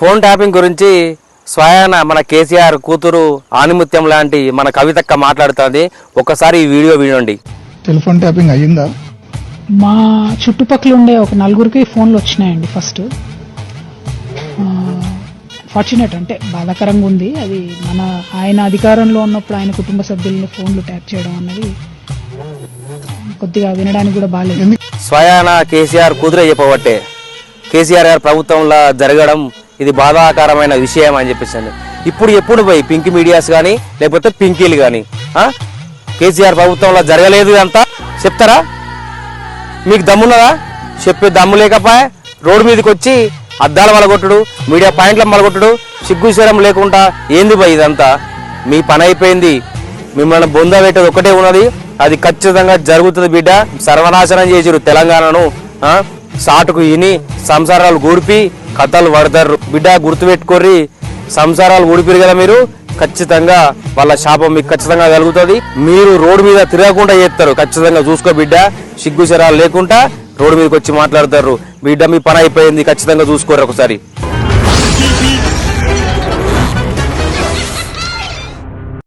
Phone tapping గురించి స్వయాన మన కేసీఆర్ కూతురు ఆనిముత్యం లాంటి మన కవితక్క మాట్లాడుతుంది. ఒకసారి ఈ వీడియో వినండి. టెలిఫోన్ ట్యాపింగ్ అయ్యిందా? మా చుట్టుపక్కల ఉండే ఒక నలుగురికి ఫోన్లు వచ్చినాయండి. ఫస్ట్ ఫార్చునేట్ అంటే బాధాకరంగా ఉంది. అది ఆయన అధికారంలో ఉన్నప్పుడు ఆయన కుటుంబ సభ్యులని ఫోన్లు ట్యాప్ చేయడం అన్నది కొద్దిగా వినడానికి కూడా బాగాలేదు. స్వయాన కేసీఆర్ కూతురే చెప్పబట్టే కేసీఆర్ గారి ప్రభుత్వంలో జరగడం ఇది బాధాకరమైన విషయం అని చెప్పేసి ఎప్పుడు పోయి పింక్ మీడియాస్ కానీ లేకపోతే పింకీలు కానీ కేసీఆర్ ప్రభుత్వంలో జరగలేదు అంతా చెప్తారా? మీకు దమ్మున్నదా? చెప్పే దమ్ము లేకపోయా రోడ్డు మీదకి వచ్చి అద్దాల మలగొట్టుడు, మీడియా పాయింట్ల మలగొట్టుడు, సిగ్గుశరం లేకుండా ఏంది పోయి ఇదంతా? మీ పని అయిపోయింది. మిమ్మల్ని బొంద పెట్టేది ఒకటే ఉన్నది, అది ఖచ్చితంగా జరుగుతుంది బిడ్డ. సర్వనాశనం చేసిరు తెలంగాణను. సాటుకు ఇని సంసారాలు గూడిపి కథలు పడతారు బిడ్డ. గుర్తుపెట్టుకోర్రి, సంసారాలు ఊడిపిరు కదా మీరు, ఖచ్చితంగా వాళ్ళ శాపం మీకు ఖచ్చితంగా కలుగుతుంది. మీరు రోడ్డు మీద తిరగకుండా చేస్తారు. ఖచ్చితంగా చూసుకో బిడ్డ, సిగ్గుశరాలు లేకుండా రోడ్డు మీదకి వచ్చి మాట్లాడతారు బిడ్డ. మీ పని అయిపోయింది, ఖచ్చితంగా చూసుకోరు ఒకసారి.